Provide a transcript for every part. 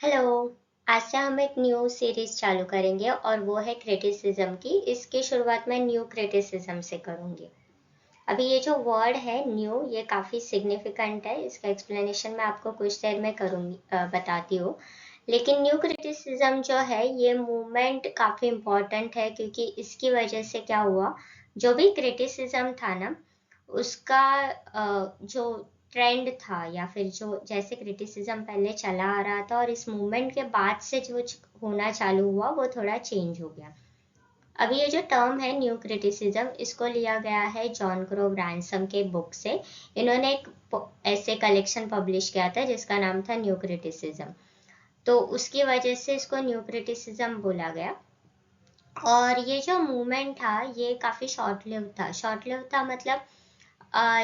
Hello. आज से हम एक न्यू सीरीज चालू करेंगे और वो है क्रिटिसिज्म की। इसकी शुरुआत मैं न्यू क्रिटिसिज्म से करूंगी। अभी ये जो वर्ड है न्यू, ये काफी सिग्निफिकेंट है। इसका एक्सप्लेनेशन मैं आपको कुछ देर में करूंगी, बताती हूँ। लेकिन न्यू क्रिटिसिज्म जो है ये मूवमेंट काफी इम्पोर्टेंट है, क्योंकि इसकी वजह से क्या हुआ, जो भी क्रिटिसिज्म था ना, उसका जो ट्रेंड था या फिर जो जैसे क्रिटिसिज्म पहले चला आ रहा था और इस मूवमेंट के बाद से जो होना चालू हुआ वो थोड़ा चेंज हो गया। अभी ये जो टर्म है न्यू क्रिटिसिज्म, इसको लिया गया है जॉन ग्रोव रैंसम के बुक से। इन्होंने एक ऐसे कलेक्शन पब्लिश किया था जिसका नाम था न्यू क्रिटिसिज्म। तो उसकी वजह से इसको न्यू क्रिटिसिज्म बोला गया। और ये जो मूवमेंट था ये काफी शॉर्ट लिव था। शॉर्ट लिव था मतलब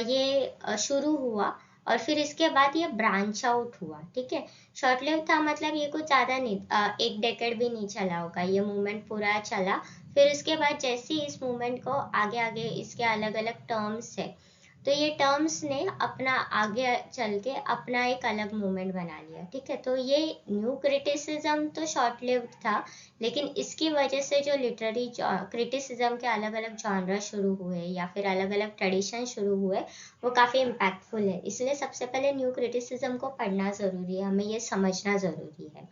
ये शुरू हुआ और फिर इसके बाद ये ब्रांच आउट हुआ। ठीक है, शॉर्ट लिव था मतलब ये कुछ ज्यादा नहीं, एक डेकेड भी नहीं चला होगा, ये मूवमेंट पूरा चला। फिर इसके बाद जैसे इस मूवमेंट को आगे आगे इसके अलग अलग टर्म्स है, तो ये टर्म्स ने अपना आगे चल के अपना एक अलग मूवमेंट बना लिया। ठीक है, तो ये न्यू क्रिटिसिज्म तो शॉर्ट लिव्ड था, लेकिन इसकी वजह से जो लिटरेरी क्रिटिसिज्म के अलग अलग जॉनरा शुरू हुए या फिर अलग अलग ट्रेडिशन शुरू हुए, वो काफी इम्पैक्टफुल है। इसलिए सबसे पहले न्यू क्रिटिसिज्म को पढ़ना जरूरी है, हमें ये समझना जरूरी है।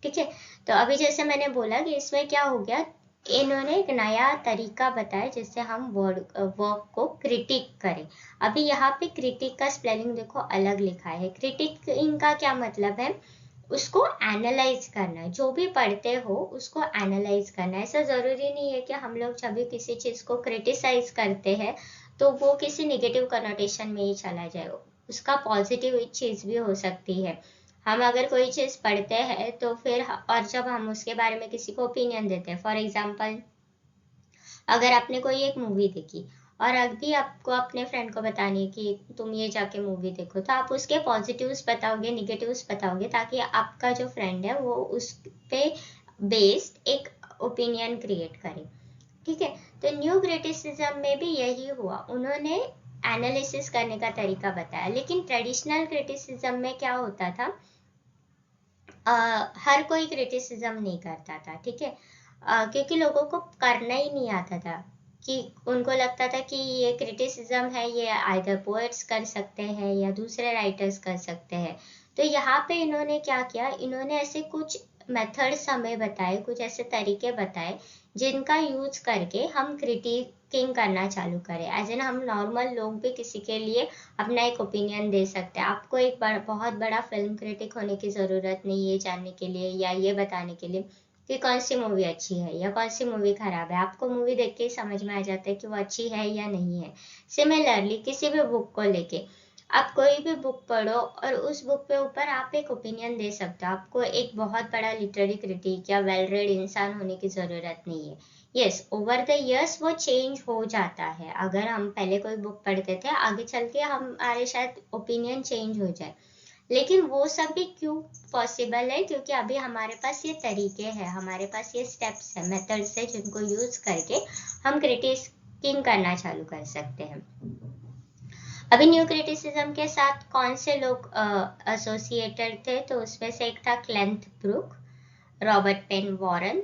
ठीक है, तो अभी जैसे मैंने बोला कि इसमें क्या हो गया, इन्होंने एक नया तरीका बताया जिससे हम वर्क को क्रिटिक करें। अभी यहाँ पे क्रिटिक का स्पेलिंग देखो अलग लिखा है। क्रिटिक इनका क्या मतलब है, उसको एनालाइज करना। जो भी पढ़ते हो उसको एनालाइज करना। ऐसा जरूरी नहीं है कि हम लोग जब भी किसी चीज को क्रिटिसाइज करते हैं तो वो किसी निगेटिव कनोटेशन में ही चला जाए। उसका पॉजिटिव चीज भी हो सकती है। हम अगर कोई चीज पढ़ते हैं तो फिर और जब हम उसके बारे में किसी को ओपिनियन देते हैं, फॉर एग्जाम्पल अगर आपने कोई एक मूवी देखी और अभी आपको अपने फ्रेंड को बतानी है कि तुम ये जाके मूवी देखो, तो आप उसके पॉजिटिव्स बताओगे, निगेटिव्स बताओगे, ताकि आपका जो फ्रेंड है वो उस पे बेस्ड एक ओपिनियन क्रिएट करे। ठीक है, तो न्यू क्रिटिसिज्म में भी यही हुआ, उन्होंने एनालिसिस करने का तरीका बताया। लेकिन ट्रेडिशनल क्रिटिसिज्म में क्या होता था, हर कोई क्रिटिसिज्म नहीं करता था। ठीक है, क्योंकि लोगों को करना ही नहीं आता था। कि उनको लगता था कि ये क्रिटिसिज्म है ये आइदर पोएट्स कर सकते हैं या दूसरे राइटर्स कर सकते हैं। तो यहाँ पे इन्होंने क्या किया, इन्होंने ऐसे कुछ मेथड्स हमें बताए, कुछ ऐसे तरीके बताए जिनका यूज करके हम क्रिटिकिंग करना चालू करें। एज एन हम नॉर्मल लोग भी किसी के लिए अपना एक ओपिनियन दे सकते हैं। आपको एक बहुत बड़ा फिल्म क्रिटिक होने की ज़रूरत नहीं है जानने के लिए या ये बताने के लिए कि कौन सी मूवी अच्छी है या कौन सी मूवी खराब है। आपको मूवी देख के ही समझ में आ जाता है कि वो अच्छी है या नहीं है। सिमिलरली किसी भी बुक को लेके आप कोई भी बुक पढ़ो और उस बुक पे ऊपर आप एक ओपिनियन दे सकते हो। आपको एक बहुत बड़ा लिटरेरी क्रिटिक या वेल रेड इंसान होने की ज़रूरत नहीं है। यस, ओवर द इयर्स वो चेंज हो जाता है। अगर हम पहले कोई बुक पढ़ते थे, आगे चल के हमारे शायद ओपिनियन चेंज हो जाए। लेकिन वो सब भी क्यों पॉसिबल है, क्योंकि अभी हमारे पास ये तरीके हैं, हमारे पास ये स्टेप्स है, मेथड्स है, जिनको यूज करके हम क्रिटिकिंग करना चालू कर सकते हैं। अभी न्यू क्रिटिसिज्म के साथ कौन से लोग एसोसिएटेड थे, तो उसमें से एक था Cleanth Brooks, Robert Penn Warren,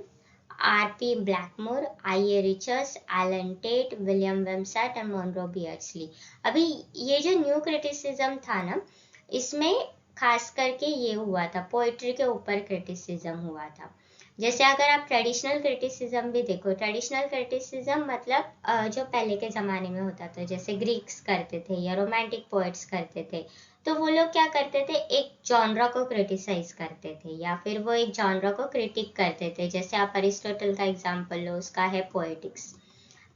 RP. Blackmore, IA. Richards, Allen Tate, William Wimsatt और मोनरो बियर्डस्ली। अभी ये जो न्यू क्रिटिसिज्म था ना, इसमें खास करके ये हुआ था, पोइट्री के ऊपर क्रिटिसिज्म हुआ था। जैसे अगर आप ट्रेडिशनल क्रिटिसिज्म भी देखो, ट्रेडिशनल क्रिटिसिज्म मतलब जो पहले के ज़माने में होता था, जैसे ग्रीक्स करते थे या रोमांटिक पोएट्स करते थे, तो वो लोग क्या करते थे, एक जॉनरा को क्रिटिसाइज करते थे या फिर वो एक जॉनरा को क्रिटिक करते थे। जैसे आप अरिस्टोटल का एग्जांपल लो, उसका है पोएटिक्स।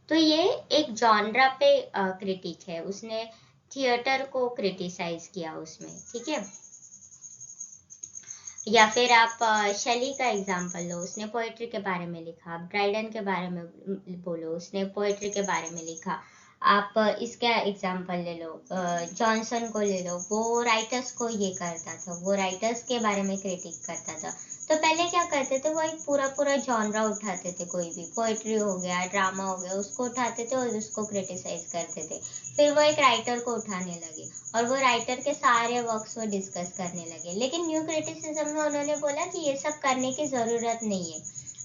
तो ये एक जॉनरा पे क्रिटिक है, उसने थिएटर को क्रिटिसाइज किया उसमें। ठीक है, या फिर आप शैली का एग्जांपल लो, उसने पोएट्री के बारे में लिखा। ड्राइडन के बारे में बोलो, उसने पोएट्री के बारे में लिखा। आप इसका एग्जांपल ले लो, जॉनसन को ले लो, वो राइटर्स को ये करता था, वो राइटर्स के बारे में क्रिटिक करता था। तो पहले क्या करते थे, वो एक पूरा पूरा जॉनरा उठाते थे, कोई भी पोएट्री हो गया, ड्रामा हो गया, उसको उठाते थे और उसको क्रिटिसाइज करते थे। फिर वो एक राइटर को उठाने लगे और वो राइटर के सारे वर्क्स वो डिस्कस करने लगे। लेकिन न्यू क्रिटिसिज्म में उन्होंने बोला कि ये सब करने की ज़रूरत नहीं है।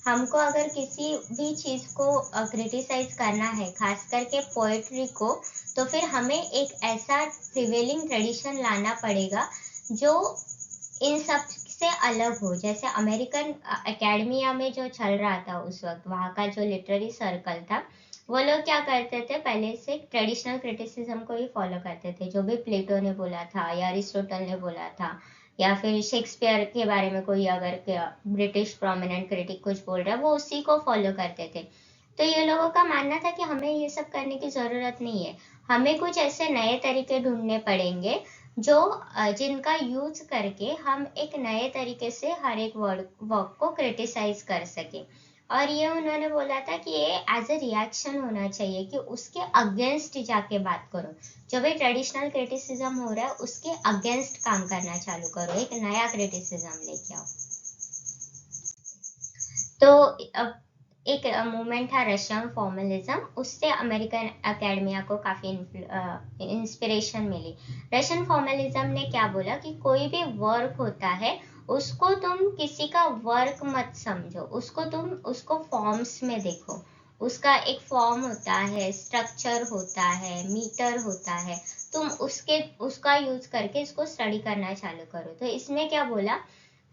हमको अगर किसी भी चीज़ को क्रिटिसाइज करना है, खास करके पोएट्री को, तो फिर हमें एक ऐसा प्रिवेलिंग ट्रेडिशन लाना पड़ेगा जो इन सब से अलग हो। जैसे अमेरिकन एकेडमिया में जो चल रहा था उस वक्त, वहाँ का जो लिटरेरी सर्कल था, वो लोग क्या करते थे, पहले से ट्रेडिशनल क्रिटिसिज्म को ही फॉलो करते थे। जो भी प्लेटो ने बोला था या अरिस्टोटल ने बोला था या फिर शेक्सपियर के बारे में कोई अगर ब्रिटिश प्रोमिनेंट क्रिटिक कुछ बोल रहा है, वो उसी को फॉलो करते थे। तो ये लोगों का मानना था कि हमें ये सब करने की ज़रूरत नहीं है, हमें कुछ ऐसे नए तरीके ढूंढने पड़ेंगे जो जिनका यूज करके हम एक नए तरीके से हर एक वर्क को क्रिटिसाइज कर सके। और ये उन्होंने बोला था कि ये एज ए रिएक्शन होना चाहिए, कि उसके अगेंस्ट जाके बात करो। जो भी ट्रेडिशनल क्रिटिसिज्म हो रहा है उसके अगेंस्ट काम करना चालू करो, एक नया क्रिटिसिज्म लेके आओ। तो एक मूवमेंट था रशियन फॉर्मलिज्म, उससे अमेरिकन एकेडमिया को काफ़ी इंस्पिरेशन मिली। रशियन फॉर्मलिज्म ने क्या बोला कि कोई भी वर्क होता है उसको तुम किसी का वर्क मत समझो, उसको फॉर्म्स में देखो। उसका एक फॉर्म होता है, स्ट्रक्चर होता है, मीटर होता है, तुम उसका यूज करके इसको स्टडी करना चालू करो। तो इसमें क्या बोला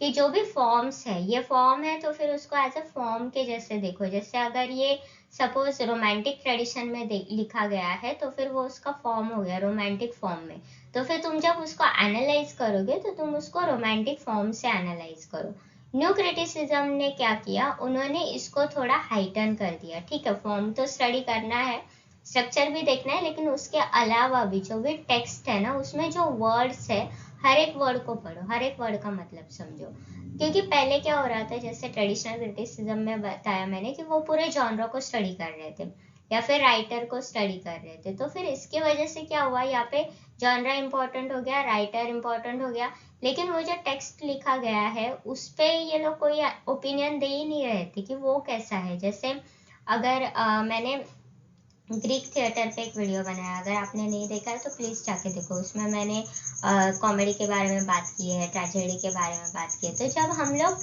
कि जो भी फॉर्म्स है, ये फॉर्म है तो फिर उसको एज अ फॉर्म के जैसे देखो। जैसे अगर ये सपोज रोमांटिक ट्रेडिशन में लिखा गया है तो फिर वो उसका फॉर्म हो गया रोमांटिक फॉर्म में। तो फिर तुम जब उसको एनालाइज करोगे तो तुम उसको रोमांटिक फॉर्म से एनालाइज करो। न्यू क्रिटिसिज्म ने क्या किया, उन्होंने इसको थोड़ा हाइटन कर दिया। ठीक है, फॉर्म तो स्टडी करना है, स्ट्रक्चर भी देखना है, लेकिन उसके अलावा भी जो भी टेक्स्ट है ना, उसमें जो वर्ड्स है, हर एक वर्ड को पढ़ो, हर एक वर्ड का मतलब समझो। क्योंकि पहले क्या हो रहा था, जैसे ट्रेडिशनल क्रिटिसिज्म में बताया मैंने कि वो पूरे जॉनर को स्टडी कर रहे थे या फिर राइटर को स्टडी कर रहे थे। तो फिर इसकी वजह से क्या हुआ, यहाँ पे जॉनर इंपॉर्टेंट हो गया, राइटर इंपॉर्टेंट हो गया, लेकिन वो जो टेक्स्ट लिखा गया है उस पे ये लोग कोई ओपिनियन दे ही नहीं रहे थे कि वो कैसा है। जैसे अगर मैंने ग्रीक थिएटर पे एक वीडियो बनाया, अगर आपने नहीं देखा है तो प्लीज़ जाके देखो। उसमें मैंने कॉमेडी के बारे में बात की है, ट्रेजेडी के बारे में बात की है। तो जब हम लोग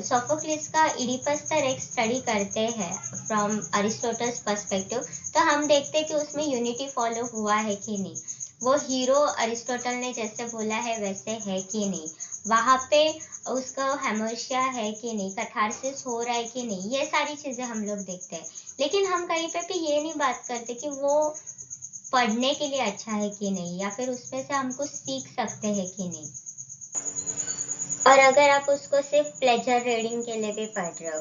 सोफोक्लिस का इडिपस द रेक्स स्टडी करते हैं फ्रॉम अरिस्टोटल्स पर्सपेक्टिव, तो हम देखते हैं कि उसमें यूनिटी फॉलो हुआ है कि नहीं, वो हीरो अरिस्टोटल ने जैसे बोला है वैसे है कि नहीं, वहाँ पे उसका हेमोशिया है कि नहीं, कथारसिस हो रहा है कि नहीं, ये सारी चीज़ें हम लोग देखते हैं। लेकिन हम कहीं पे भी ये नहीं बात करते कि वो पढ़ने के लिए अच्छा है कि नहीं, या फिर उसमें से हम कुछ सीख सकते हैं कि नहीं। और अगर आप उसको सिर्फ प्लेजर रीडिंग के लिए भी पढ़ रहे हो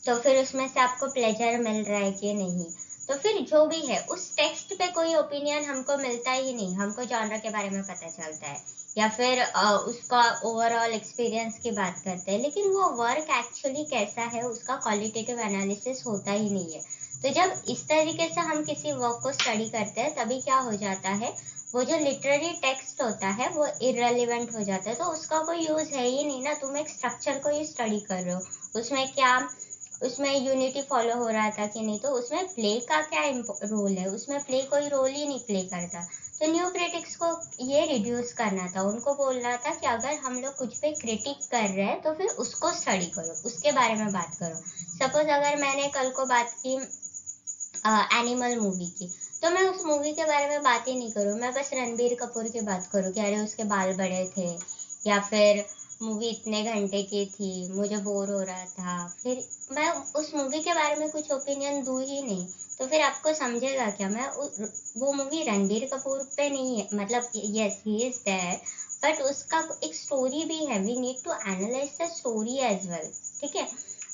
तो फिर उसमें से आपको प्लेजर मिल रहा है कि नहीं। तो फिर जो भी है उस टेक्स्ट पे कोई ओपिनियन हमको मिलता ही नहीं, हमको जॉनर के बारे में पता चलता है या फिर उसका ओवरऑल एक्सपीरियंस की बात करते हैं, लेकिन वो वर्क एक्चुअली कैसा है उसका क्वालिटेटिव एनालिसिस होता ही नहीं है। तो जब इस तरीके से हम किसी वर्क को स्टडी करते हैं तभी क्या हो जाता है, वो जो लिटरेरी टेक्स्ट होता है वो इररिलेवेंट हो जाता है, तो उसका कोई यूज है ही नहीं ना। तुम एक स्ट्रक्चर को ही स्टडी कर रहे हो, उसमें क्या, उसमें यूनिटी फॉलो हो रहा था कि नहीं, तो उसमें प्ले का क्या रोल है, उसमें प्ले कोई रोल ही नहीं प्ले करता। तो न्यू क्रिटिक्स को ये रिड्यूस करना था, उनको बोलना था कि अगर हम लोग कुछ पे क्रिटिक कर रहे हैं तो फिर उसको स्टडी करो, उसके बारे में बात करो। सपोज अगर मैंने कल को बात की एनिमल मूवी की, तो मैं उस मूवी के बारे में बात ही नहीं करूँ, मैं बस रणबीर कपूर की बात करूँ कि अरे उसके बाल बड़े थे, या फिर मूवी इतने घंटे की थी, मुझे बोर हो रहा था, फिर मैं उस मूवी के बारे में कुछ ओपिनियन दूँ ही नहीं। तो फिर आपको समझेगा क्या, मैं वो मूवी रणबीर कपूर पे नहीं है, मतलब yes he is there, but उसका एक स्टोरी भी है, we need to analyse the story as well. ठीक है,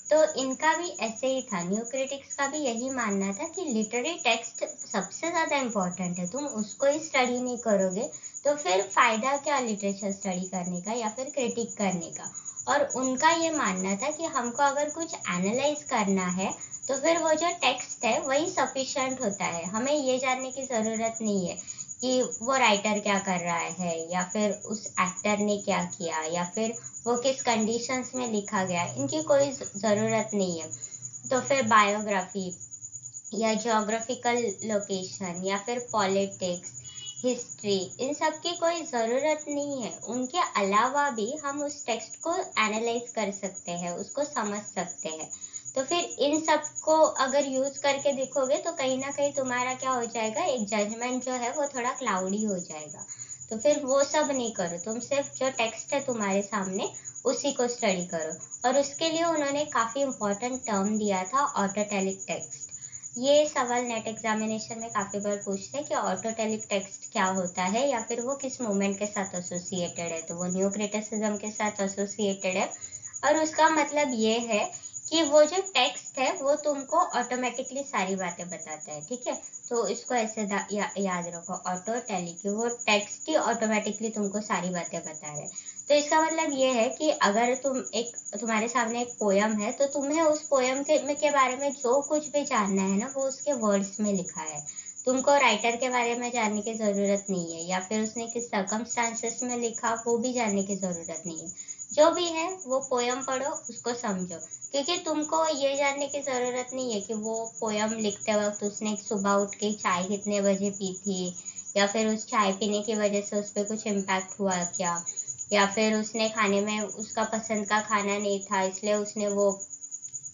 तो इनका भी ऐसे ही था, न्यू क्रिटिक्स का भी यही मानना था कि लिटरेरी टेक्स्ट सबसे ज़्यादा इम्पोर्टेंट है, तुम उसको ही स्टडी नहीं करोगे तो फिर फ़ायदा क्या लिटरेचर स्टडी करने का या फिर क्रिटिक करने का। और उनका ये मानना था कि हमको अगर कुछ एनालाइज करना है तो फिर वो जो टेक्स्ट है वही सफिशेंट होता है, हमें ये जानने की ज़रूरत नहीं है कि वो राइटर क्या कर रहा है, या फिर उस एक्टर ने क्या किया, या फिर वो किस कंडीशंस में लिखा गया, इनकी कोई ज़रूरत नहीं है। तो फिर बायोग्राफी या ज्योग्राफिकल लोकेशन या फिर पॉलिटिक्स, हिस्ट्री, इन सब की कोई ज़रूरत नहीं है। उनके अलावा भी हम उस टेक्स्ट को एनालाइज कर सकते हैं, उसको समझ सकते हैं। तो फिर इन सब को अगर यूज करके देखोगे तो कहीं ना कहीं तुम्हारा क्या हो जाएगा, एक जजमेंट जो है वो थोड़ा क्लाउडी हो जाएगा। तो फिर वो सब नहीं करो, तुम सिर्फ जो टेक्स्ट है तुम्हारे सामने उसी को स्टडी करो। और उसके लिए उन्होंने काफ़ी इंपॉर्टेंट टर्म दिया था, ऑटोटेलिक टेक्स्ट। ये सवाल नेट एग्जामिनेशन में काफी बार पूछते हैं कि ऑटोटेलिक टेक्स्ट क्या होता है, या फिर वो किस मूवमेंट के साथ एसोसिएटेड है। तो वो न्यू क्रिटिसिज्म के साथ एसोसिएटेड है, और उसका मतलब ये है कि वो जो टेक्स्ट है वो तुमको ऑटोमेटिकली सारी बातें बताता है। ठीक है, तो इसको ऐसे याद रखो, ऑटोटेलिक, वो टेक्स्ट ही ऑटोमेटिकली तुमको सारी बातें बता रहे हैं। तो इसका मतलब ये है कि अगर तुम्हारे सामने एक पोयम है, तो तुम्हें उस पोयम के बारे में जो कुछ भी जानना है ना, वो उसके वर्ड्स में लिखा है। तुमको राइटर के बारे में जानने की जरूरत नहीं है, या फिर उसने किस सर्कमस्टांसेस में लिखा वो भी जानने की जरूरत नहीं है। जो भी है वो पोयम पढ़ो, उसको समझो। क्योंकि तुमको ये जानने की जरूरत नहीं है कि वो पोयम लिखते वक्त उसने सुबह उठ के चाय कितने बजे पी थी, या फिर उस चाय पीने की वजह से उस पर कुछ इम्पैक्ट हुआ क्या, या फिर उसने खाने में उसका पसंद का खाना नहीं था इसलिए उसने वो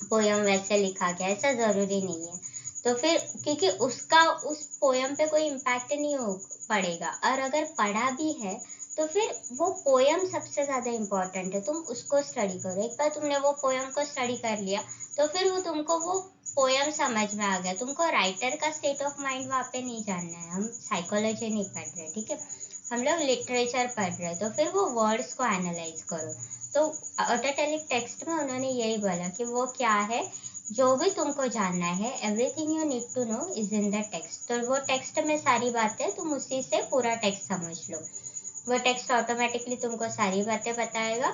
पोयम वैसे लिखा गया, ऐसा जरूरी नहीं है। तो फिर क्योंकि उसका उस पोयम पे कोई इम्पैक्ट नहीं हो पड़ेगा, और अगर पढ़ा भी है तो फिर वो पोयम सबसे ज्यादा इम्पोर्टेंट है, तुम उसको स्टडी करो। एक बार तुमने वो पोयम को स्टडी कर लिया तो फिर वो तुमको वो पोयम समझ में आ गया, तुमको राइटर का स्टेट ऑफ माइंड वहाँ पे नहीं जानना है। हम साइकोलॉजी नहीं पढ़ रहे, ठीक है, हम लोग लिटरेचर पढ़ रहे हैं। तो फिर वो वर्ड्स को एनालाइज करो। तो ऑटोटेलिक टेक्स्ट में उन्होंने यही बोला कि वो क्या है, जो भी तुमको जानना है, everything you need to know is in the text. तो वो टेक्स्ट में सारी बातें, तुम उसी से पूरा टेक्स्ट समझ लो। वो टेक्स्ट ऑटोमेटिकली तुमको सारी बातें बताएगा।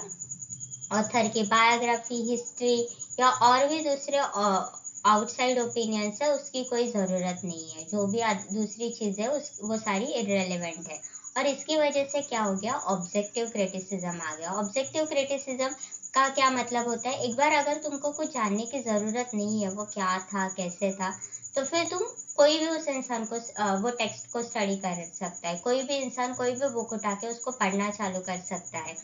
ऑथर की बायोग्राफी, हिस्ट्री या और भी दूसरे आउटसाइड ओपिनियंस है, उसकी कोई ज़रूरत नहीं है। जो भी दूसरी चीज़ है वो सारी इररेलेवेंट है। और इसकी वजह से क्या हो गया, ऑब्जेक्टिव क्रिटिसिज्म आ गया। ऑब्जेक्टिव क्रिटिसिज्म का क्या मतलब होता है, एक बार अगर तुमको कुछ जानने की ज़रूरत नहीं है वो क्या था कैसे था, तो फिर तुम कोई भी उस इंसान को वो टेक्स्ट को स्टडी कर सकता है। कोई भी इंसान कोई भी बुक उठा के उसको पढ़ना चालू कर सकता है।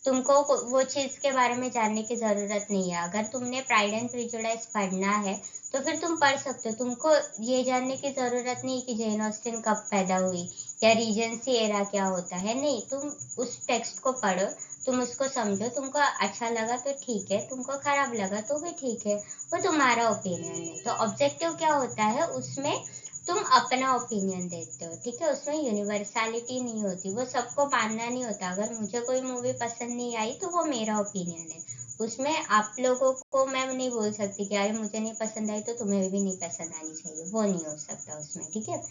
तुमको वो चीज के बारे में जानने की जरूरत नहीं है। अगर तुमने प्राइड एंड प्रेजुडिस पढ़ना है तो फिर तुम पढ़ सकते हो। तुमको ये जानने की जरूरत नहीं कि जेन ऑस्टिन कब पैदा हुई या रीजेंसी एरा क्या होता है। नहीं, तुम उस टेक्स्ट को पढ़ो, तुम उसको समझो, तुमको अच्छा लगा तो ठीक है, तुमको खराब लगा तो भी ठीक है, वो तुम्हारा ओपिनियन है। तो ऑब्जेक्टिव क्या होता है, उसमें तुम अपना ओपिनियन देते हो, ठीक है, उसमें यूनिवर्सैलिटी नहीं होती, वो सबको मानना नहीं होता। अगर मुझे कोई मूवी पसंद नहीं आई तो वो मेरा ओपिनियन है, उसमें आप लोगों को मैं नहीं बोल सकती कि अरे मुझे नहीं पसंद आई तो तुम्हें भी नहीं पसंद आनी चाहिए, वो नहीं हो सकता उसमें, ठीक है।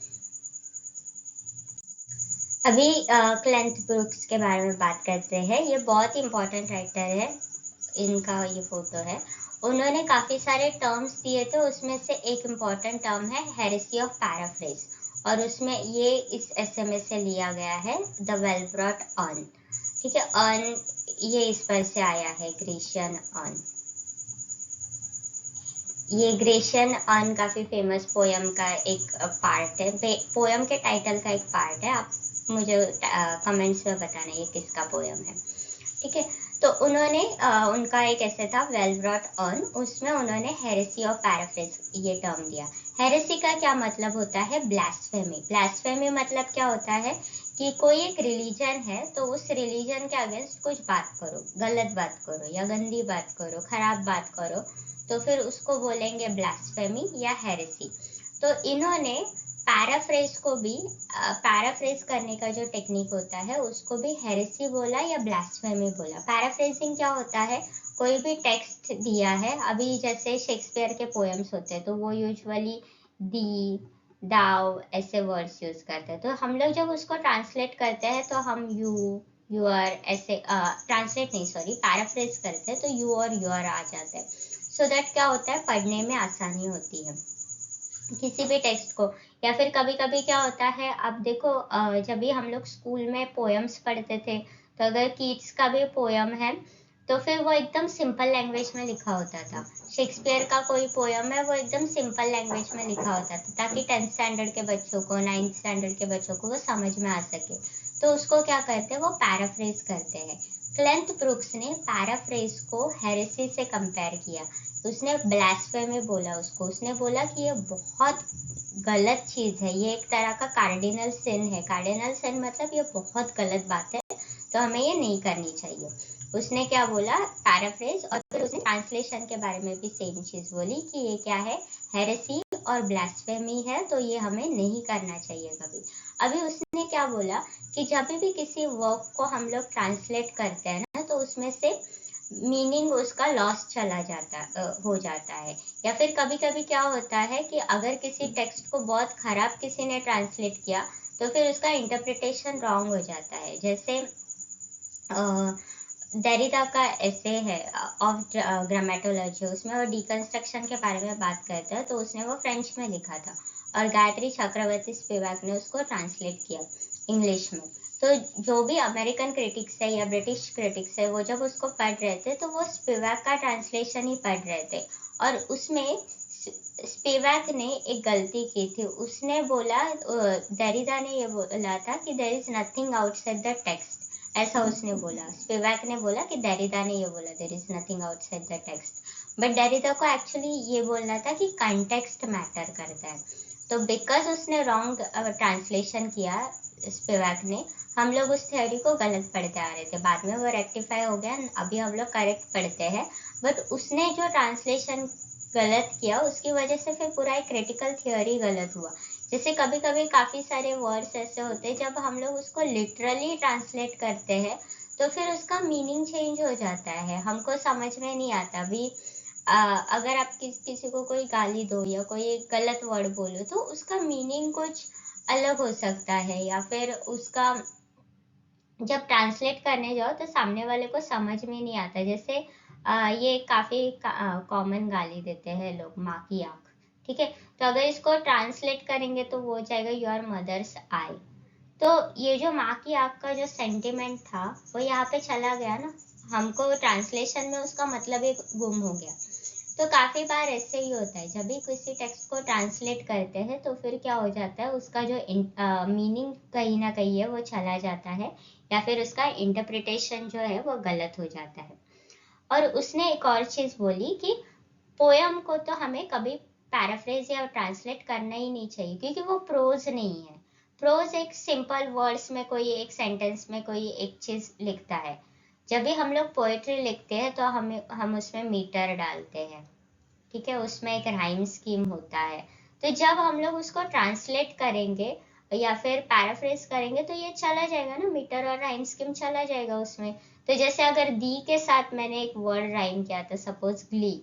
अभी क्लेंथ ब्रुक्स के बारे में बात करते हैं। ये बहुत इंपॉर्टेंट राइटर है, इनका ये फोटो है। उन्होंने काफी सारे टर्म्स दिए थे, उसमें से एक इम्पॉर्टेंट टर्म है हेरेसी ऑफ पैराफ्रेज, और उसमें ये इस एसएमएस से लिया गया है, द वेल ब्रॉट ऑन। ठीक है, ऑन ये इस पर से आया है, ग्रेशियन ऑन। ये ग्रेशियन ऑन काफी फेमस पोयम का एक पार्ट है, पोयम के टाइटल का एक पार्ट है। आप मुझे कमेंट्स में बताना ये किसका पोयम है, ठीक है। तो उन्होंने उनका एक ऐसे था, वेल ब्रॉट ऑन, उसमें उन्होंने हेरेसी ऑफ पैराफ्रेज ये टर्म दिया। हेरेसी का क्या मतलब होता है, ब्लास्फेमी। ब्लास्फेमी मतलब क्या होता है कि कोई एक रिलीजन है तो उस रिलीजन के अगेंस्ट कुछ बात करो, गलत बात करो या गंदी बात करो, खराब बात करो, तो फिर उसको बोलेंगे ब्लास्फेमी या हेरेसी। तो इन्होंने पैराफ्रेज को भी, पैराफ्रेज करने का जो टेक्निक होता है उसको भी हेरेसी बोला या ब्लास्फेमी बोला। पैराफ्रेजिंग क्या होता है, कोई भी टेक्स्ट दिया है, अभी जैसे शेक्सपियर के पोएम्स होते हैं तो वो यूजुअली दी, दाव ऐसे वर्ड्स यूज करते हैं। तो हम लोग जब उसको ट्रांसलेट करते हैं तो हम यू, यूर ऐसे ट्रांसलेट नहीं, सॉरी, पैराफ्रेज करते हैं तो यू और यूर आ जाते हैं। सो दैट क्या होता है, पढ़ने में आसानी होती है। किसी भी टेक्स्ट को। या फिर कभी कभी क्या होता है, अब देखो जब भी हम लोग स्कूल में पोएम्स पढ़ते थे, तो अगर कीट्स का भी पोयम है तो फिर वो एकदम सिंपल लैंग्वेज में लिखा होता था। शेक्सपियर का कोई पोयम है वो एकदम सिंपल लैंग्वेज में लिखा होता था, ताकि 10th स्टैंडर्ड के बच्चों को, 9th स्टैंडर्ड के बच्चों को वो समझ में आ सके। तो उसको क्या करते हैं, वो पैराफ्रेज करते हैं। क्लेंथ ब्रुक्स ने पैराफ्रेज को हेरेसी से कंपेयर किया। उसने ब्लास्फेमी बोला उसको, उसने बोला कि ये बहुत गलत चीज है, ये एक तरह का कार्डिनल सिन है। कार्डिनल सिन मतलब ये बहुत गलत बात है, तो हमें ये नहीं करनी चाहिए। उसने क्या बोला, पैराफ्रेज, और फिर उसने ट्रांसलेशन के बारे में भी सेम चीज बोली कि ये क्या है, हेरेसी और ब्लास्फेमी है, तो ये हमें नहीं करना चाहिए कभी। अभी उसने क्या बोला कि जब भी किसी वर्क को हम लोग ट्रांसलेट करते हैं ना, तो उसमें से मीनिंग उसका लॉस चला जाता हो जाता है। या फिर कभी कभी क्या होता है कि अगर किसी टेक्स्ट को बहुत खराब किसी ने ट्रांसलेट किया, तो फिर उसका इंटरप्रिटेशन रॉन्ग हो जाता है। जैसे डेरिडा का ऐसे है ऑफ ग्रामेटोलॉजी, उसमें वो डिकंस्ट्रक्शन के बारे में बात करता है, तो उसने वो फ्रेंच में लिखा था और गायत्री चक्रवर्ती स्पिवाक ने उसको ट्रांसलेट किया इंग्लिश में। तो जो भी अमेरिकन क्रिटिक्स है या ब्रिटिश क्रिटिक्स है, वो जब उसको पढ़ रहे थे तो वो स्पिवाक का ट्रांसलेशन ही पढ़ रहे थे, और उसमें स्पिवाक ने एक गलती की थी। उसने बोला, डेरिडा ने ये बोला था कि there is nothing outside the text, ऐसा उसने बोला। स्पिवाक ने बोला कि डेरिडा ने ये बोला, there is nothing outside the text, but Derrida को एक्चुअली ये बोलना था कि कंटेक्स्ट मैटर करता है। तो बिकॉज उसने रॉन्ग ट्रांसलेशन किया स्पिवाक ने, हम लोग उस थ्योरी को गलत पढ़ते आ रहे थे। बाद में वो रेक्टिफाई हो गया, अभी हम लोग करेक्ट पढ़ते हैं। बट उसने जो ट्रांसलेशन गलत किया, उसकी वजह से फिर पूरा एक क्रिटिकल थियोरी गलत हुआ। जैसे कभी कभी काफी सारे वर्ड्स ऐसे होते हैं, जब हम लोग उसको लिटरली ट्रांसलेट करते हैं तो फिर उसका मीनिंग चेंज हो जाता है, हमको समझ में नहीं आता। अभी अगर आप किसी को कोई गाली दो या कोई एक गलत वर्ड बोलो, तो उसका मीनिंग कुछ अलग हो सकता है, या फिर उसका जब ट्रांसलेट करने जाओ तो सामने वाले को समझ में नहीं आता। जैसे ये काफी कॉमन गाली देते हैं लोग, माँ की आंख, ठीक है। तो अगर इसको ट्रांसलेट करेंगे तो वो हो जाएगा योर मदर्स आई। तो ये जो माँ की आंख का जो सेंटिमेंट था वो यहाँ पे चला गया ना, हमको ट्रांसलेशन में उसका मतलब एक गुम हो गया। तो काफी बार ऐसे ही होता है, जब भी किसी टेक्स्ट को ट्रांसलेट करते हैं तो फिर क्या हो जाता है, उसका जो मीनिंग कहीं ना कहीं है वो चला जाता है, या फिर उसका इंटरप्रिटेशन जो है वो गलत हो जाता है। और उसने एक और चीज बोली कि पोयम को तो हमें कभी पैराफ्रेज या ट्रांसलेट करना ही नहीं चाहिए, क्योंकि वो प्रोज नहीं है। प्रोज एक सिंपल वर्ड्स में कोई एक सेंटेंस में कोई एक चीज लिखता है। जब भी हम लोग पोएट्री लिखते हैं तो हम उसमें मीटर डालते हैं, ठीक है, उसमें एक राइम स्कीम होता है। तो जब हम लोग उसको ट्रांसलेट करेंगे या फिर पैराफ्रेज करेंगे तो ये चला जाएगा ना, मीटर और राइम स्कीम चला जाएगा उसमें। तो जैसे अगर दी के साथ मैंने एक वर्ड राइम किया था, सपोज ग्ली,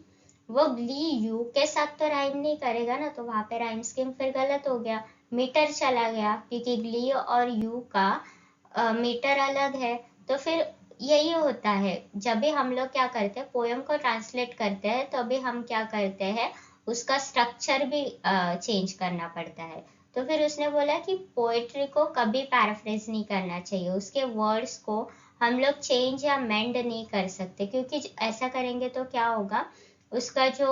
वो ग्ली यू के साथ तो राइम नहीं करेगा ना, तो वहां पे राइम स्कीम फिर गलत हो गया, मीटर चला गया, क्योंकि ग्ली और यू का मीटर अलग है। तो फिर यही होता है, जब भी हम लोग क्या करते हैं, पोयम को ट्रांसलेट करते हैं, तो अभी हम क्या करते हैं, उसका स्ट्रक्चर भी चेंज करना पड़ता है। तो फिर उसने बोला कि पोएट्री को कभी पैराफ्रेज नहीं करना चाहिए, उसके वर्ड्स को हम लोग चेंज या मेंड नहीं कर सकते, क्योंकि ऐसा करेंगे तो क्या होगा, उसका जो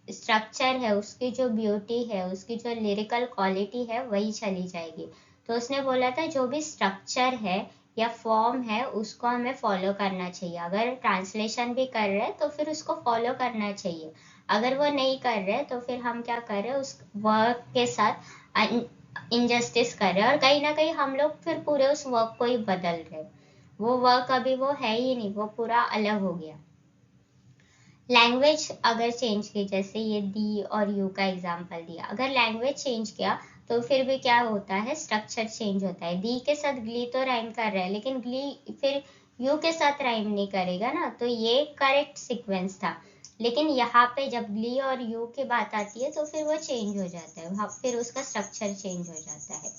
स्ट्रक्चर है, उसकी जो ब्यूटी है, उसकी जो लिरिकल क्वालिटी है, वही चली जाएगी। तो उसने बोला था जो भी स्ट्रक्चर है या फॉर्म है उसको हमें फॉलो करना चाहिए। अगर ट्रांसलेशन भी कर रहे हैं तो फिर उसको फॉलो करना चाहिए। अगर वो नहीं कर रहे तो फिर हम क्या कर रहे हैं, उस वर्क के साथ इनजस्टिस कर रहे हैं, और कहीं ना कहीं हम लोग फिर पूरे उस वर्क को ही बदल रहे हैं। वो वर्क अभी वो है ही नहीं, वो पूरा अलग हो गया। लैंग्वेज अगर चेंज की, जैसे ये दी और यू का एग्जांपल दिया, अगर लैंग्वेज चेंज किया तो फिर भी क्या होता है, स्ट्रक्चर चेंज होता है। दी के साथ ग्ली तो राइम कर रहा है, लेकिन ग्ली फिर यू के साथ राइम नहीं करेगा ना, तो ये करेक्ट सीक्वेंस था। लेकिन यहाँ पे जब ग्ली और यू की बात आती है तो फिर वो चेंज हो जाता है, फिर उसका स्ट्रक्चर चेंज हो जाता है।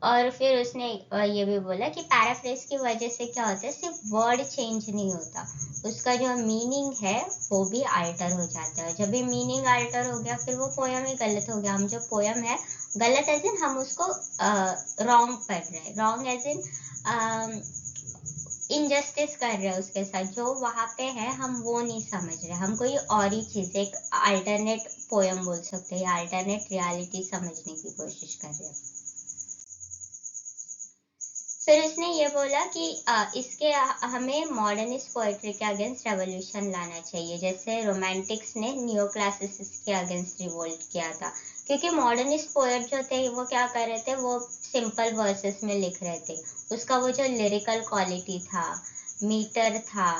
और फिर उसने ये भी बोला कि पैराफ्रेज की वजह से क्या होता है, सिर्फ वर्ड चेंज नहीं होता, उसका जो मीनिंग है वो भी अल्टर हो जाता है। जब भी मीनिंग अल्टर हो गया फिर वो पोयम ही गलत हो गया। हम जो पोयम है गलत एज इन हम उसको रॉन्ग पढ़ रहे हैं, रॉन्ग एज इन इनजस्टिस कर रहे हैं उसके साथ, जो वहाँ पे है हम वो नहीं समझ रहे, हम कोई और ही चीज़ एक अल्टरनेट पोयम बोल सकते हैं या अल्टरनेट रियलिटी समझने की कोशिश कर रहे हैं। फिर उसने ये बोला कि इसके हमें मॉडर्निस्ट पोएट्री के अगेंस्ट रेवोल्यूशन लाना चाहिए, जैसे रोमांटिक्स ने नियो क्लासिसिस्ट के अगेंस्ट रिवोल्ट किया था। क्योंकि मॉडर्निस्ट पोएट जो थे वो क्या कर रहे थे, वो सिंपल वर्सेस में लिख रहे थे। उसका वो जो लिरिकल क्वालिटी था, मीटर था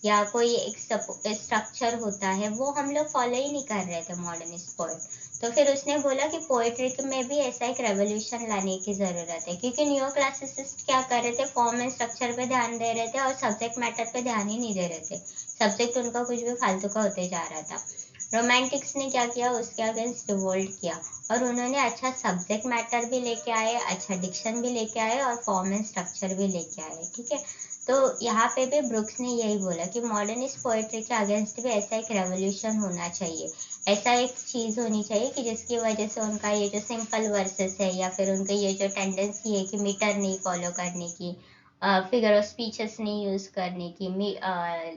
या कोई एक स्ट्रक्चर होता है, वो हम लोग फॉलो ही नहीं कर रहे थे मॉडर्निस्ट पोएट। तो फिर उसने बोला कि पोएट्री में भी ऐसा एक रेवोल्यूशन लाने की ज़रूरत है, क्योंकि न्यू क्लासिसिस्ट क्या कर रहे थे, फॉर्म एंड स्ट्रक्चर पे ध्यान दे रहे थे और सब्जेक्ट मैटर पे ध्यान ही नहीं दे रहे थे। सब्जेक्ट उनका कुछ भी फालतू का होते जा रहा था। रोमांटिक्स ने क्या किया, उसके अगेंस्ट रिवोल्ट किया और उन्होंने अच्छा सब्जेक्ट मैटर भी लेके आए, अच्छा डिक्शन भी लेके आए और फॉर्म एंड स्ट्रक्चर भी लेके आए। ठीक है, तो यहाँ पे भी ब्रुक्स ने यही बोला कि मॉडर्निस्ट पोएट्री के अगेंस्ट भी ऐसा एक रेवोल्यूशन होना चाहिए, ऐसा एक चीज़ होनी चाहिए कि जिसकी वजह से उनका ये जो सिंपल वर्सेस है या फिर उनका ये जो टेंडेंसी है कि मीटर नहीं फॉलो करने की, फिगर ऑफ स्पीचेस नहीं यूज़ करने की,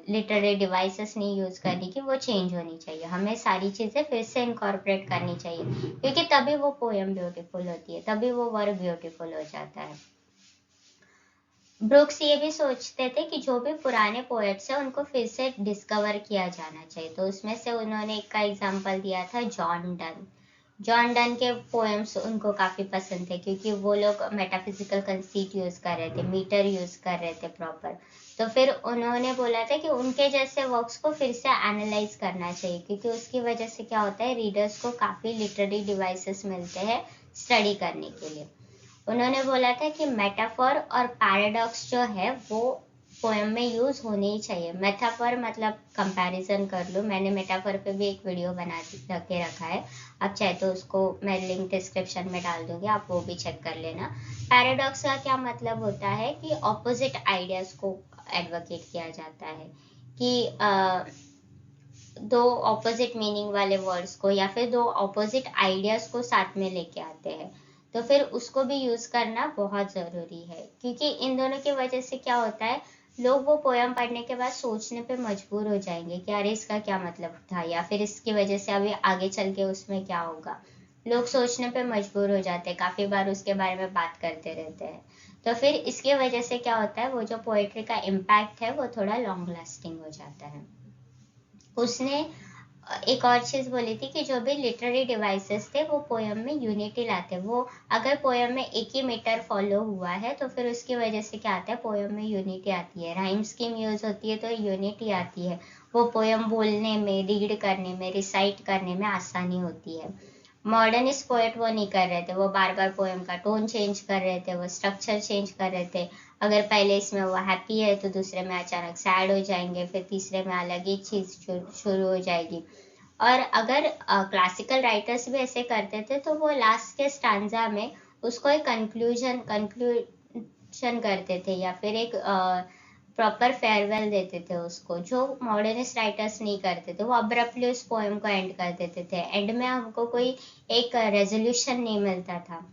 लिटरेरी डिवाइसेस नहीं यूज़ करने की, वो चेंज होनी चाहिए। हमें सारी चीज़ें फिर से इनकॉर्पोरेट करनी चाहिए, क्योंकि तभी वो पोएम ब्यूटीफुल होती है, तभी वो वर्क ब्यूटीफुल हो जाता है। ब्रुक्स ये भी सोचते थे कि जो भी पुराने पोएट्स हैं उनको फिर से डिस्कवर किया जाना चाहिए। तो उसमें से उन्होंने एक का एग्जांपल दिया था जॉन डन। जॉन डन के पोएम्स उनको काफ़ी पसंद थे, क्योंकि वो लोग मेटाफिजिकल कंसीट यूज़ कर रहे थे, मीटर यूज़ कर रहे थे प्रॉपर। तो फिर उन्होंने बोला था कि उनके जैसे वर्क्स को फिर से एनालाइज करना चाहिए, क्योंकि उसकी वजह से क्या होता है, रीडर्स को काफ़ी लिटरेरी डिवाइसेस मिलते हैं स्टडी करने के लिए। उन्होंने बोला था कि मेटाफर और पैराडॉक्स जो है वो पोएम में यूज होने ही चाहिए। मेटाफर मतलब कंपैरिजन कर लो, मैंने मेटाफर पे भी एक वीडियो बना के रखा है, आप चाहे तो उसको मैं लिंक डिस्क्रिप्शन में डाल दूंगी, आप वो भी चेक कर लेना। पैराडॉक्स का क्या मतलब होता है कि ऑपोजिट आइडियाज को एडवोकेट किया जाता है, कि दो ऑपोजिट मीनिंग वाले वर्ड्स को या फिर दो ऑपोजिट आइडियाज को साथ में लेके आते हैं, तो फिर उसको भी यूज करना बहुत जरूरी है। क्योंकि इन दोनों की वजह से क्या होता है, लोग वो पोयम पढ़ने के बाद सोचने पे मजबूर हो जाएंगे कि अरे इसका क्या मतलब था, या फिर इसकी वजह से अभी आगे चल के उसमें क्या होगा। लोग सोचने पे मजबूर हो जाते हैं, काफी बार उसके बारे में बात करते रहते हैं। तो फिर इसकी वजह से क्या होता है, वो जो पोएट्री का इम्पैक्ट है वो थोड़ा लॉन्ग लास्टिंग हो जाता है। उसने एक और चीज बोली थी कि जो भी लिटरेरी डिवाइसेस थे वो पोयम में यूनिटी लाते। वो अगर पोयम में एक ही मीटर फॉलो हुआ है तो फिर उसकी वजह से क्या आता है, पोयम में यूनिटी आती है, राइम स्कीम यूज होती है तो यूनिटी आती है। वो पोयम बोलने में, रीड करने में, रिसाइट करने में आसानी होती है। मॉडर्निस्ट पोएट वो नहीं कर रहे थे, वो बार बार पोएम का टोन चेंज कर रहे थे, वो स्ट्रक्चर चेंज कर रहे थे। अगर पहले इसमें वो हैप्पी है तो दूसरे में अचानक सैड हो जाएंगे, फिर तीसरे में अलग ही चीज शुरू हो जाएगी। और अगर क्लासिकल राइटर्स भी ऐसे करते थे तो वो लास्ट के स्टांजा में उसको एक कंक्लूजन करते थे या फिर एक प्रॉपर फेयरवेल देते थे उसको, जो मॉडर्निस्ट राइटर्स नहीं करते थे। वो अब्रप्टली उस पोएम को एंड कर देते थे, एंड में हमको कोई एक रेजोल्यूशन नहीं मिलता था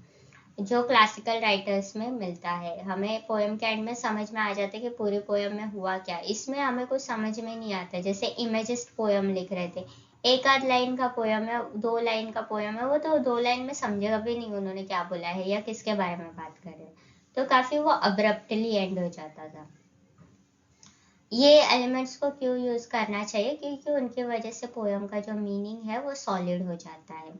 जो क्लासिकल राइटर्स में मिलता है। हमें पोएम के एंड में समझ में आ जाता है कि पूरी पोएम में हुआ क्या। इसमें हमें कुछ समझ में नहीं आता, जैसे इमेजिस्ट पोएम लिख रहे थे, एक आध लाइन का पोएम है, 2 लाइन का पोएम है, वो तो 2 लाइन में समझेगा भी नहीं उन्होंने क्या बोला है या किसके बारे में बात कर रहे हैं, तो काफी वो अब्रप्टली एंड हो जाता था। ये एलिमेंट्स को क्यों यूज करना चाहिए, क्योंकि उनकी वजह से पोयम का जो मीनिंग है वो सॉलिड हो जाता है,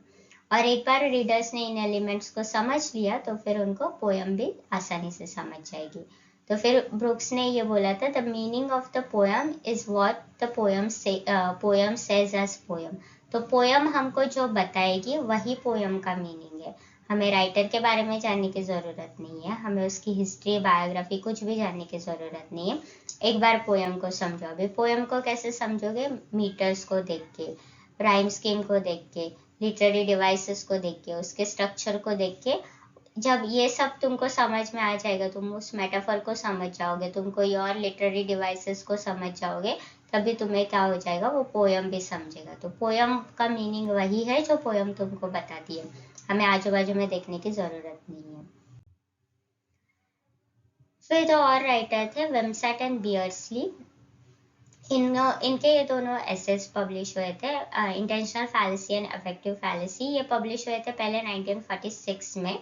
और एक बार रीडर्स ने इन एलिमेंट्स को समझ लिया तो फिर उनको पोयम भी आसानी से समझ जाएगी। तो फिर ब्रुक्स ने ये बोला था, the meaning of the poem is what the poem says as poem. तो पोयम हमको जो बताएगी वही पोयम का मीनिंग है। हमें राइटर के बारे में जानने की ज़रूरत नहीं है, हमें उसकी हिस्ट्री, बायोग्राफी कुछ भी जानने की ज़रूरत नहीं है। एक बार पोयम को समझो। अभी पोयम को कैसे समझोगे, मीटर्स को देख के, राइम स्कीम को देख के, लिटरेरी डिवाइसेस को देख के, उसके स्ट्रक्चर को देख के, जब ये सब तुमको समझ में आ जाएगा, तुम उस मेटाफर को समझ जाओगे, तुम कोई और लिटरेरी डिवाइसेस को समझ जाओगे, तभी तुम्हें क्या हो जाएगा, वो पोयम भी समझेगा। तो पोयम का मीनिंग वही है जो पोयम तुमको बताती है, हमें आजू बाजू में देखने की जरूरत नहीं है। फिर दो और राइटर थे, विमसेट एंड बियर्सली। इनके ये दोनों एसेस पब्लिश हुए थे, intentional fallacy and effective fallacy. ये पब्लिश हुए थे पहले 1946 में,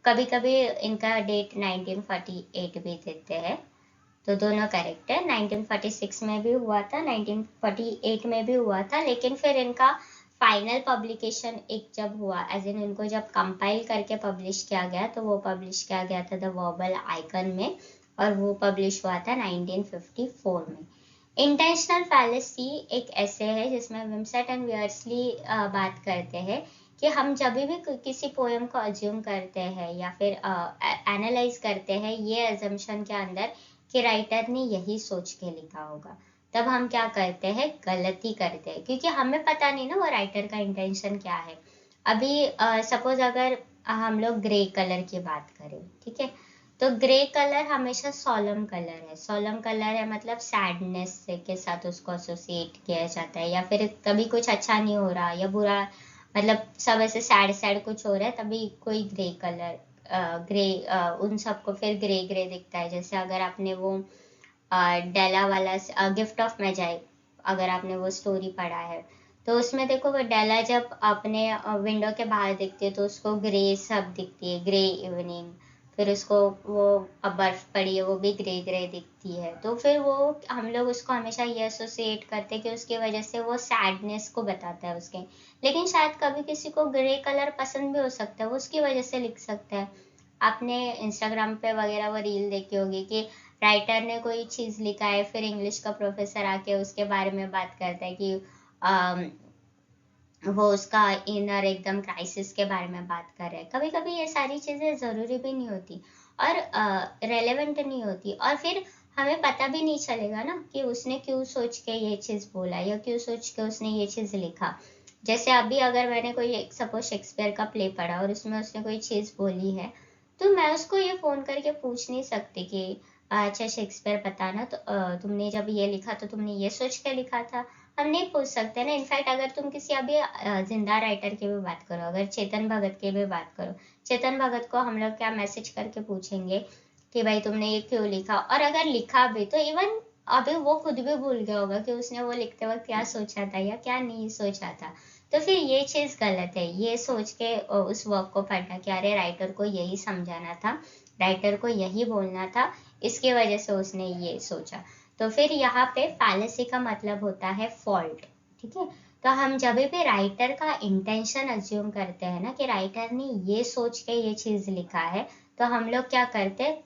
कभी कभी इनका डेट 1948 भी देते हैं, तो दोनों करेक्ट है। 1946 में भी हुआ था, 1948 में भी हुआ था, लेकिन फिर इनका फाइनल पब्लिकेशन एक जब हुआ, एज इन इनको जब कंपाइल करके पब्लिश किया गया, तो वो पब्लिश किया गया था द वर्बल आइकन में, और वो पब्लिश हुआ था 1954 में। इंटेंशनल फैलेसी एक ऐसे है जिसमें विमसेट एंड वियर्सली बात करते हैं कि हम जब भी किसी पोएम को अज्यूम करते हैं या फिर एनालाइज करते हैं ये अजम्पशन के अंदर कि राइटर ने यही सोच के लिखा होगा, तब हम क्या करते हैं, गलती करते हैं, क्योंकि हमें पता नहीं ना वो राइटर का इंटेंशन क्या है। अभी सपोज अगर हम लोग ग्रे कलर की बात करें, ठीक है, तो ग्रे कलर हमेशा सोलम कलर है। सोलम कलर है मतलब सैडनेस के साथ उसको एसोसिएट किया जाता है, या फिर कभी कुछ अच्छा नहीं हो रहा या बुरा, मतलब सब ऐसे सैड सैड कुछ हो रहा है, तभी कोई ग्रे कलर, ग्रे, उन सबको फिर ग्रे ग्रे दिखता है। जैसे अगर आपने वो डेला वाला गिफ्ट ऑफ मैजाई, अगर आपने वो स्टोरी पढ़ा है, तो उसमें देखो वो डेला जब अपने विंडो के बाहर दिखती है तो उसको ग्रे सब दिखती है, ग्रे इवनिंग। फिर उसको वो बर्फ पड़ी है वो भी ग्रे ग्रे दिखती है, तो फिर वो हम लोग उसको हमेशा ये एसोसिएट करते हैं कि उसकी वजह से वो सैडनेस को बताता है उसके। लेकिन शायद कभी किसी को ग्रे कलर पसंद भी हो सकता है, वो उसकी वजह से लिख सकता है। आपने इंस्टाग्राम पे वगैरह वो रील देखी होगी कि राइटर ने कोई चीज लिखा है, फिर इंग्लिश का प्रोफेसर आके उसके बारे में बात करता है कि वो उसका इनर एकदम क्राइसिस के बारे में बात कर रहे हैं। कभी कभी ये सारी चीजें जरूरी भी नहीं होती और रेलेवेंट नहीं होती, और फिर हमें पता भी नहीं चलेगा ना कि उसने क्यों सोच के ये चीज बोला या क्यों सोच के उसने ये चीज लिखा। जैसे अभी अगर मैंने कोई सपोज शेक्सपियर का प्ले पढ़ा और उसमें उसने कोई चीज बोली है, तो मैं उसको ये फोन करके पूछ नहीं सकती कि अच्छा शेक्सपियर पता ना, तो तुमने जब ये लिखा तो तुमने ये सोच के लिखा था। हम नहीं पूछ सकते ना। इनफैक्ट अगर तुम किसी अभी जिंदा राइटर की भी बात करो, अगर चेतन भगत की भी बात करो, चेतन भगत को हम लोग क्या मैसेज करके पूछेंगे कि भाई तुमने ये क्यों लिखा, और अगर लिखा भी तो इवन अभी वो खुद भी भूल गया होगा कि उसने वो लिखते वक्त क्या सोचा था या क्या नहीं सोचा था। तो फिर ये चीज गलत है, ये सोच के उस वर्क को पढ़ना कि अरे राइटर को यही समझाना था, राइटर को यही बोलना था, इसकी वजह से उसने ये सोचा। तो फिर यहाँ पे फैलेसी का मतलब होता है फॉल्ट, ठीक है। तो हम जब भी राइटर का इंटेंशन अज्यूम करते हैं ना कि राइटर ने ये सोच के ये चीज लिखा है, तो हम लोग क्या करते हैं,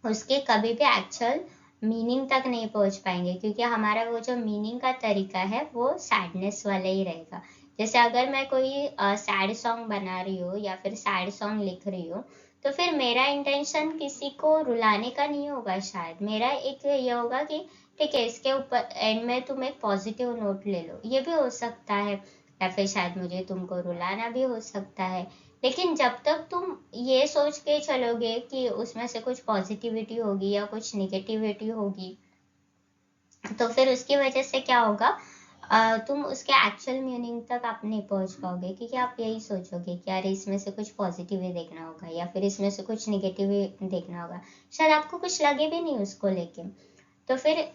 उसके कभी भी एक्चुअल मीनिंग तक नहीं पहुंच पाएंगे, क्योंकि हमारा वो जो मीनिंग का तरीका है वो सैडनेस वाला ही रहेगा। जैसे अगर मैं कोई सैड सॉन्ग बना रही हूँ या फिर सैड सॉन्ग लिख रही हूँ, तो फिर मेरा इंटेंशन किसी को रुलाने का नहीं होगा, शायद मेरा एक ये होगा कि ठीक है इसके ऊपर एंड में तुम एक पॉजिटिव नोट ले लो, ये भी हो सकता है, या फिर शायद मुझे तुमको रुलाना भी हो सकता है। लेकिन जब तक तुम ये सोच के चलोगे कि उसमें से कुछ पॉजिटिविटी होगी या कुछ निगेटिविटी होगी, तो फिर उसकी वजह से क्या होगा, तुम उसके एक्चुअल मीनिंग तक आप नहीं पहुंच पाओगे, क्योंकि आप यही सोचोगे कि यार इसमें से कुछ पॉजिटिव ही देखना होगा या फिर इसमें से कुछ निगेटिव ही देखना होगा, शायद आपको कुछ लगे भी नहीं उसको लेके। तो फिर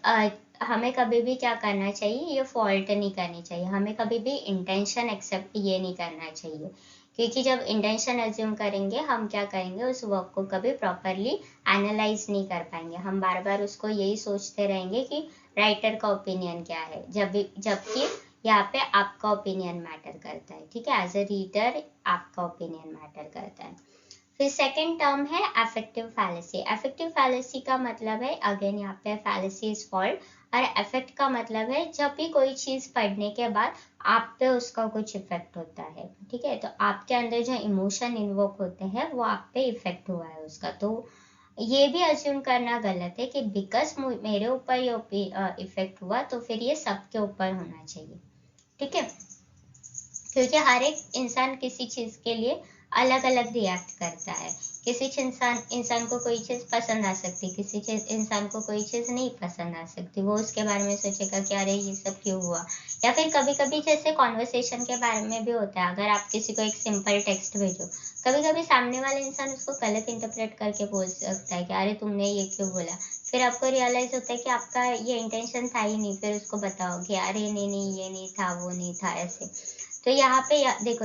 हमें कभी भी क्या करना चाहिए, ये फॉल्ट नहीं करनी चाहिए, हमें कभी भी इंटेंशन एक्सेप्ट ये नहीं करना चाहिए, क्योंकि जब इंटेंशन एज्यूम करेंगे हम क्या करेंगे, उस वर्क को कभी प्रॉपरली एनालाइज नहीं कर पाएंगे, हम बार बार उसको यही सोचते रहेंगे कि राइटर का ओपिनियन क्या है, जबकि यहाँ पे आपका ओपिनियन मैटर करता है, ठीक है, एज अ रीडर आपका ओपिनियन मैटर करता है। फिर सेकेंड टर्म है अफेक्टिव फैलेसी। अफेक्टिव फैलेसी का मतलब है, अगेन यहाँ पे फैलेसी इज फॉल्ट, और अफेक्ट का मतलब है जब भी कोई चीज पढ़ने के बाद आप पे उसका कुछ इफेक्ट होता है, ठीक है, तो आपके अंदर जो इमोशन इन्वोक होते हैं वो आप पे इफेक्ट हुआ है उसका। तो ये भी अज्यूम करना गलत है कि बिकॉज मेरे ऊपर ये इफेक्ट हुआ तो फिर ये सबके ऊपर होना चाहिए, ठीक है, क्योंकि हर एक इंसान किसी चीज के लिए अलग अलग रिएक्ट करता है। किसी इंसान को कोई चीज़ पसंद आ सकती, किसी इंसान को कोई चीज़ नहीं पसंद आ सकती। वो उसके बारे में सोचेगा कि अरे ये सब क्यों हुआ। या फिर कभी कभी जैसे कॉन्वर्सेशन के बारे में भी होता है, अगर आप किसी को एक सिंपल टेक्स्ट भेजो, कभी कभी सामने वाले इंसान उसको गलत इंटरप्रेट करके बोल सकता है कि अरे तुमने ये क्यों बोला। फिर आपको रियलाइज होता है कि आपका ये इंटेंशन था ही नहीं, फिर उसको बताओ कि अरे नहीं नहीं ये नहीं था, वो नहीं था, ऐसे। तो यहाँ पे देखो,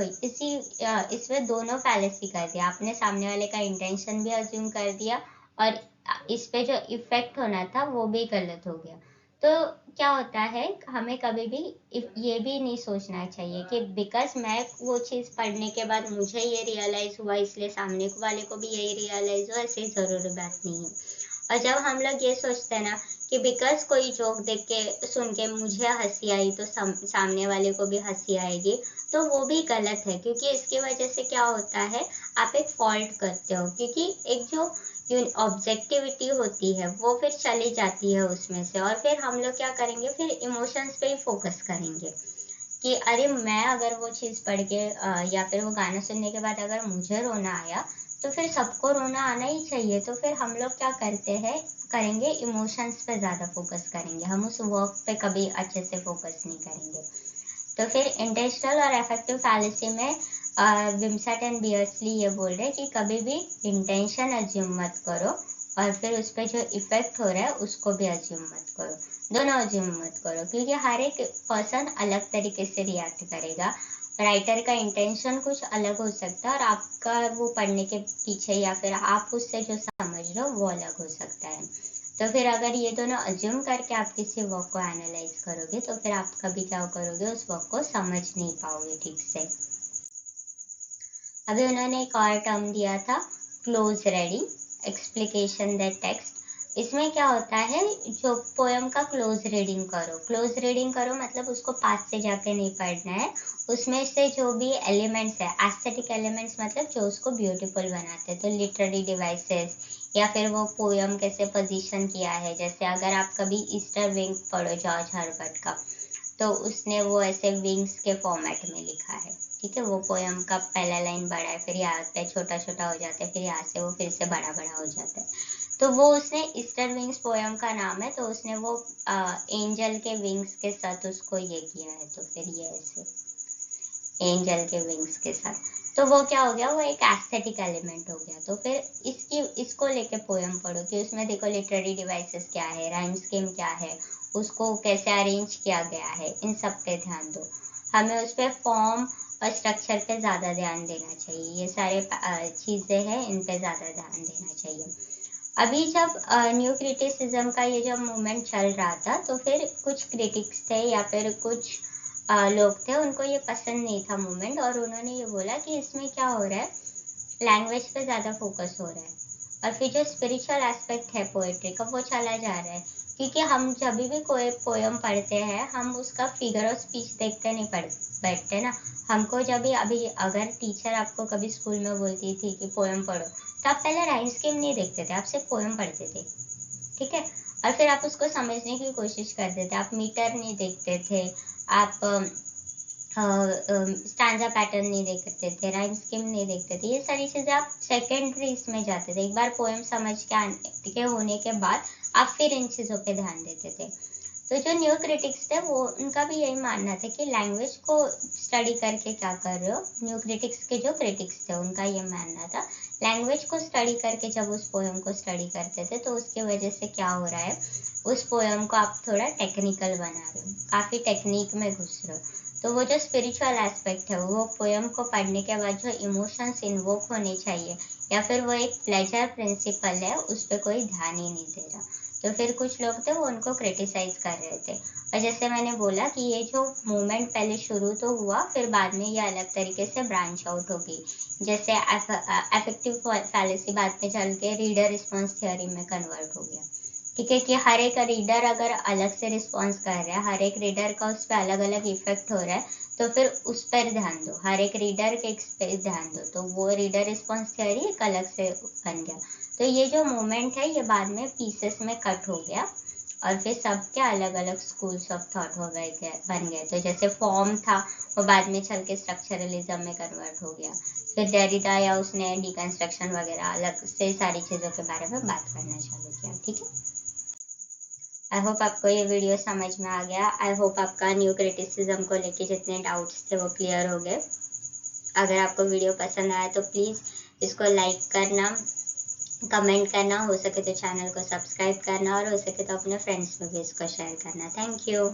इसमें दोनों फैलेसी कर दिया आपने, सामने वाले का इंटेंशन भी अज्यूम कर दिया, और इस पे जो इफेक्ट होना था वो भी गलत हो गया। तो क्या होता है, हमें कभी भी ये भी नहीं सोचना चाहिए कि बिकॉज मैं वो चीज़ पढ़ने के बाद मुझे ये रियलाइज हुआ इसलिए सामने वाले को भी यही रियलाइज हो, ऐसी ज़रूरी बात नहीं है। और जब हम लोग ये सोचते हैं ना कि बिकॉज कोई जोक देख के सुन के मुझे हंसी आई तो सामने वाले को भी हंसी आएगी, तो वो भी गलत है, क्योंकि इसकी वजह से क्या होता है, आप एक फॉल्ट करते हो, क्योंकि एक जो ऑब्जेक्टिविटी होती है वो फिर चली जाती है उसमें से, और फिर हम लोग क्या करेंगे, फिर इमोशंस पे ही फोकस करेंगे कि अरे मैं अगर वो चीज़ पढ़ के या फिर वो गाना सुनने के बाद अगर मुझे रोना आया तो फिर सबको रोना आना ही चाहिए। तो फिर हम लोग क्या करेंगे, इमोशंस पे ज़्यादा फोकस करेंगे, हम उस वर्क पे कभी अच्छे से फोकस नहीं करेंगे। तो फिर इंटेंशनल और इफेक्टिव फैलेसी में विमसेट एंड बियर्सली ये बोल रहे हैं कि कभी भी इंटेंशन अज्यूम मत करो, और फिर उस पर जो इफेक्ट हो रहा है उसको भी अज्यूम मत करो, दोनों अज्यूम मत करो, क्योंकि हर एक पर्सन अलग तरीके से रिएक्ट करेगा। राइटर का इंटेंशन कुछ अलग हो सकता है और आपका वो पढ़ने के पीछे या फिर आप उससे जो समझ रहे हो वो अलग हो सकता है। तो फिर अगर ये दोनों अज्यूम करके आप किसी वर्क को एनालाइज करोगे तो फिर आप कभी क्या करोगे, उस वर्क को समझ नहीं पाओगे ठीक से। अभी उन्होंने एक और टर्म दिया था, क्लोज रीडिंग, एक्सप्लिकेशन दैट टेक्स्ट। इसमें क्या होता है, जो पोएम का क्लोज रीडिंग करो, क्लोज रीडिंग करो मतलब उसको पास से जाके नहीं पढ़ना है, उसमें से जो भी एलिमेंट्स है, एस्थेटिक एलिमेंट्स मतलब जो उसको ब्यूटीफुल बनाते हैं, तो लिटरेरी डिवाइसेस या फिर वो पोएम कैसे पोजीशन किया है। जैसे अगर आप कभी ईस्टर विंग पढ़ो जॉर्ज हर्बर्ट का, तो उसने वो ऐसे विंग्स के फॉर्मेट में लिखा है, ठीक है। वो पोएम का पहला लाइन बड़ा है, फिर यहाँ पे छोटा छोटा हो जाता है, फिर यहाँ से वो फिर से बड़ा बड़ा हो जाता है। तो वो उसने ईस्टर विंग्स पोएम का नाम है, तो उसने वो एंजल के विंग्स के साथ उसको ये किया है, तो फिर ये ऐसे एंजल के विंग्स के साथ, तो वो क्या हो गया, वो एक एस्थेटिक एलिमेंट हो गया। तो फिर इसको लेके पोएम पढ़ो कि उसमें देखो लिटरेरी डिवाइसेस क्या है, राइम स्कीम क्या है, उसको कैसे अरेंज किया गया है, इन सब पे ध्यान दो। हमें उस पर फॉर्म और स्ट्रक्चर पे ज़्यादा ध्यान देना चाहिए, ये सारे चीज़ें हैं, इन पे ज़्यादा ध्यान देना चाहिए। अभी जब न्यू क्रिटिसिज्म का ये जब मूवमेंट चल रहा था, तो फिर कुछ क्रिटिक्स थे या फिर कुछ लोग थे, उनको ये पसंद नहीं था मूवमेंट, और उन्होंने ये बोला कि इसमें क्या हो रहा है, लैंग्वेज पे ज़्यादा फोकस हो रहा है, और फिर जो स्पिरिचुअल एस्पेक्ट है पोएट्री का वो चला जा रहा है। क्योंकि हम जब भी कोई पोएम पढ़ते हैं, हम उसका फिगर ऑफ स्पीच देखते नहीं बैठते ना। हमको जब भी अभी अगर टीचर आपको कभी स्कूल में बोलती थी कि पोएम पढ़ो, तो आप पहले राइम स्कीम नहीं देखते थे, आप सिर्फ पोएम पढ़ते थे, ठीक है। और फिर आप उसको समझने की कोशिश करते थे, आप मीटर नहीं देखते थे, आप स्टैंजा पैटर्न नहीं देखते थे, राइम स्कीम नहीं देखते थे, ये सारी चीज़ें आप सेकेंडरी इसमें जाते थे। एक बार पोएम समझ के होने के बाद आप फिर इन चीज़ों पे ध्यान देते थे। तो जो न्यू क्रिटिक्स थे वो उनका भी यही मानना था कि लैंग्वेज को स्टडी करके क्या कर रहे हो। न्यू क्रिटिक्स के जो क्रिटिक्स थे उनका ये मानना था, लैंग्वेज को स्टडी करके जब उस पोएम को स्टडी करते थे तो उसकी वजह से क्या हो रहा है, उस पोएम को आप थोड़ा टेक्निकल बना रहे हो, काफ़ी टेक्निक में घुस रहे हो। तो वो जो स्पिरिचुअल एस्पेक्ट है, वो पोएम को पढ़ने के बाद जो इमोशंस इन्वोक होने चाहिए या फिर वो एक प्लेजर प्रिंसिपल है, उस पर कोई ध्यान ही नहीं दे रहा। तो फिर कुछ लोग थे वो उनको क्रिटिसाइज कर रहे थे। और जैसे मैंने बोला कि ये जो मूवमेंट पहले शुरू तो हुआ, फिर बाद में ये अलग तरीके से ब्रांच आउट हो गई। जैसे अफेक्टिव फैलेसी बाद में चल के रीडर रिस्पॉन्स थियोरी में कन्वर्ट हो गया, ठीक है। कि हर एक रीडर अगर अलग से रिस्पॉन्स कर रहा है, हर एक रीडर का उस पर अलग अलग इफेक्ट हो रहा है, तो फिर उस पर ध्यान दो, हर एक रीडर के पे ध्यान दो, तो वो रीडर रिस्पॉन्स थियोरी एक अलग से बन गया। तो ये जो मूवमेंट है ये बाद में पीसेस में कट हो गया और फिर सबके अलग अलग स्कूल्स ऑफ थॉट हो गए बन गए। तो जैसे फॉर्म था, वो बाद में चल के स्ट्रक्चरलिज्म में कन्वर्ट हो गया। फिर डेरिडा या उसने डिकंस्ट्रक्शन वगैरह अलग से सारी चीज़ों के बारे में बात करना चालू किया। ठीक है, आई होप आपको ये वीडियो समझ में आ गया। आई होप आपका न्यू क्रिटिसिज्म को लेके जितने डाउट्स थे वो क्लियर हो गए। अगर आपको वीडियो पसंद आया तो प्लीज़ इसको लाइक करना, कमेंट करना, हो सके तो चैनल को सब्सक्राइब करना और हो सके तो अपने फ्रेंड्स में भी इसको शेयर करना। Thank you.